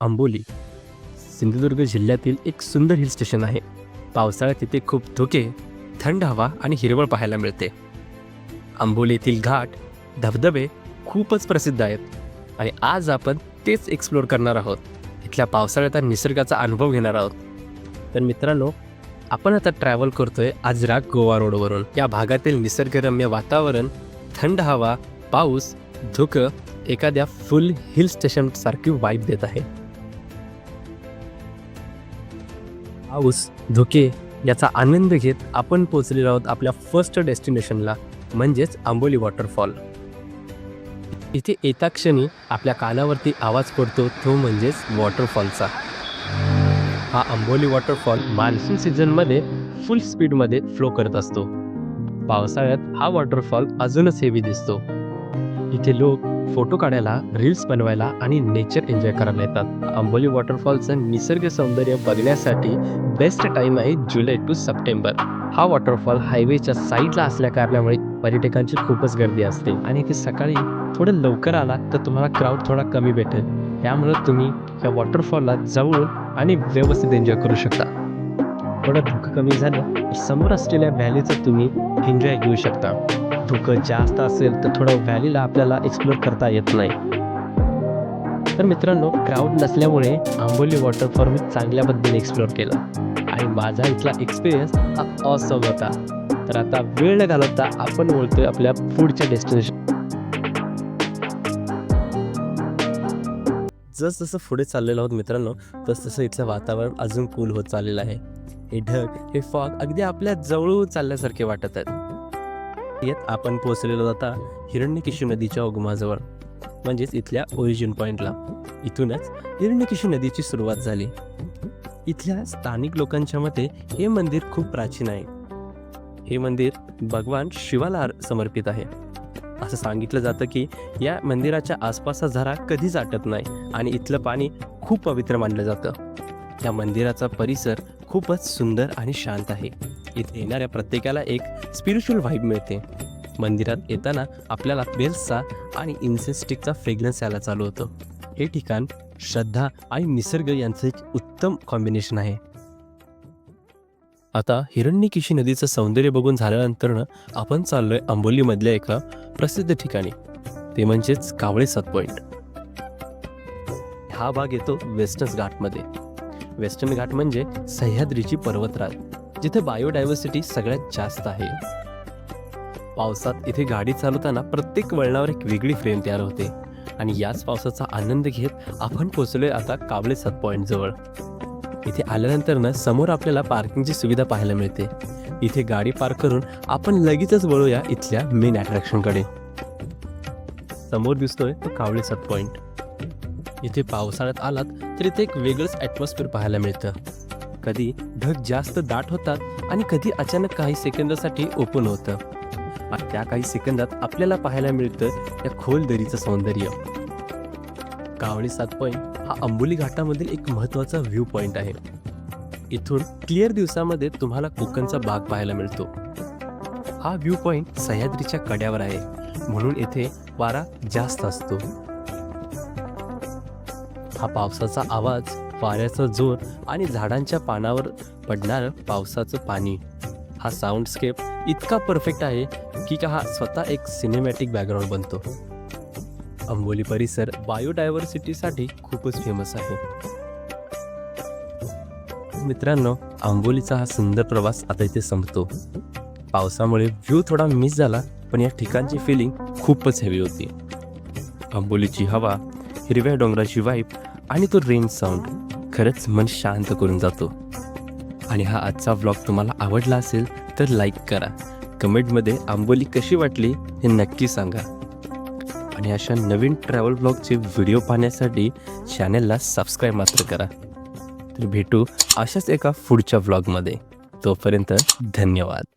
आंबोली सिंधुदुर्ग जिल्ह्यातील एक सुंदर हिल स्टेशन आहे. पावसाळ्यात तिथे खूप धुके, थंड हवा आणि हिरवळ पाहायला मिळते. आंबोली येथील घाट, धबधबे खूपच प्रसिद्ध आहेत आणि आज आपण तेच एक्सप्लोअर करणार आहोत. इथल्या पावसाळ्यात निसर्गाचा अनुभव घेणार आहोत. तर मित्रांनो, आपण आता ट्रॅव्हल करतोय आजरा गोवा रोडवरून. या भागातील निसर्गरम्य वातावरण, थंड हवा, पाऊस, धुकं एखाद्या फुल हिल स्टेशन सारखी वाईब देत आहे. पाऊस, धुके याचा आनंद घेत आपण पोहोचलेलो आहोत आपल्या फर्स्ट डेस्टिनेशनला, म्हणजेच आंबोली वॉटरफॉल. इथे येता क्षणी आपल्या कानावरती आवाज पडतो तो म्हणजेच वॉटरफॉलचा. हा आंबोली वॉटरफॉल मान्सून सीझनमध्ये फुल स्पीडमध्ये फ्लो करत असतो. पावसाळ्यात हा वॉटरफॉल अजूनच हेवी दिसतो. इथे लोक फोटो काढायला, रील्स बनवायला आणि नेचर एन्जॉय करायला येतात. आंबोली वॉटरफॉलचं निसर्ग सौंदर्य बघण्यासाठी बेस्ट टाइम आहे जुलै टू सप्टेंबर. हा वॉटरफॉल हायवेच्या साईडला असल्या कारणामुळे पर्यटकांची खूपच गर्दी असते आणि इथे सकाळी थोडं लवकर आला तर तुम्हाला क्राऊड थोडा कमी भेटेल. त्यामुळे तुम्ही या वॉटरफॉलला जवळून आणि व्यवस्थित एन्जॉय करू शकता. थोडं धुकं कमी झालं तर समोर असलेल्या व्हॅलीचा तुम्ही एन्जॉय घेऊ शकता. धुकं जास्त असेल तर थोडं व्हॅलीला आपल्याला एक्सप्लोर करता येत नाही. तर मित्रांनो, क्राऊड नसल्यामुळे आंबोली वॉटरफॉल मी चांगल्या पद्धतीने एक्सप्लोर केलं आणि माझा इथला एक्सपिरियन्स हा ऑसम होता. तर आता वेळ न घालवता आपण बोलतोय आपल्या पुढच्या डेस्टिनेशन. जसं पुढे चाललेलो आहोत मित्रांनो, तसं इथलं वातावरण अजून कूल होत चाललेलं आहे. हे ढग, हे फॉग अगदी आपल्या जवळून चालल्यासारखे वाटत आहेत. आपण पोहोचलेलो आता हिरण्यकेशी नदीच्या उगमाजवळ, म्हणजेच इथल्या ओरिजिन पॉईंटला. इथूनच हिरण्यकेशी नदीची सुरुवात झाली. इथल्या स्थानिक लोकांच्या मते हे मंदिर खूप प्राचीन आहे. हे मंदिर भगवान शिवाला समर्पित आहे. असं सांगितलं जातं की या मंदिराच्या आसपासचा झरा कधीच आटत नाही आणि इथलं पाणी खूप पवित्र मानलं जातं. या मंदिराचा परिसर खूपच सुंदर आणि शांत आहे. इथे येणाऱ्या प्रत्येकाला एक स्पिरिच्युअल व्हाईब मिळते. मंदिरात येताना आपल्याला बेल्सचा आणि इन्सेन्स स्टिकचा फ्रेग्रन्स यायला चालू होतं. हे ठिकाण श्रद्धा आणि निसर्ग यांचं एक उत्तम कॉम्बिनेशन आहे. आता हिरण्यकेशी नदीचं सौंदर्य बघून झाल्यानंतर आपण चाललोय आंबोलीमधल्या एका प्रसिद्ध ठिकाणी, ते म्हणजेच कावळे सात पॉईंट. हा भाग येतो वेस्टर्न घाटमध्ये. वेस्टर्न घाट म्हणजे सह्याद्रीची पर्वतराज, जिथे बायोडायव्हर्सिटी सगळ्यात जास्त आहे. पावसात इथे गाडी चालवताना प्रत्येक वळणावर एक वेगळी फ्रेम तयार होते आणि याच पावसाचा आनंद घेत आपण पोहोचलोय आता कावळे सात पॉईंट जवळ. इथे आल्यानंतर समोर आपल्याला पार्किंगची सुविधा पाहायला मिळते. इथे गाडी पार्क करून आपण लगेचच वळूया इथल्या मेन अट्रॅक्शनकडे. समोर दिसतोय तो कावळे सात पॉईंट. इथे पावसाळ्यात आलात तर इथे एक वेगळंच ॲटमॉस्फिअर पाहायला मिळतं. कधी ढग जास्त दाट होतात आणि कधी अचानक काही सेकंदासाठी ओपन होतं आणि त्या काही सेकंदात आपल्याला पाहायला मिळतं त्या खोल दरीचं सौंदर्य. कावळे सात पॉईंट हा आंबोली घाटामधील एक महत्त्वाचा व्ह्यू पॉईंट आहे. इथून क्लिअर दिवसामध्ये तुम्हाला कोकणचा बाग पाहायला मिळतो. हा व्ह्यू पॉईंट सह्याद्रीच्या कड्यावर आहे, म्हणून येथे वारा जास्त असतो. हा पावसाचा आवाज, वाऱ्याचा जोर आणि झाडांच्या पानावर पडणारं पावसाचं पाणी, हा साऊंडस्केप इतका परफेक्ट आहे की हा स्वतः एक सिनेमॅटिक बॅकग्राऊंड बनतो. आंबोली परिसर बायोडायव्हर्सिटीसाठी खूपच फेमस आहे. मित्रांनो, आंबोलीचा हा सुंदर प्रवास आता इथे संपतो. पावसामुळे व्ह्यू थोडा मिस झाला, पण या ठिकाणची फिलिंग खूपच हेवी होती. आंबोलीची हवा, हिरव्या डोंगराची वाईब आणि तो रेन साऊंड खरंच मन शांत करून जातो. आणि हा आजचा व्लॉग तुम्हाला आवडला असेल तर लाईक करा. कमेंटमध्ये आंबोली कशी वाटली हे नक्की सांगा. आणि अशा नवीन ट्रॅव्हल ब्लॉगचे व्हिडिओ पाहण्यासाठी चॅनलला सबस्क्राईब मात्र करा. तर भेटू अशाच एका पुढच्या व्लॉगमध्ये. तोपर्यंत धन्यवाद.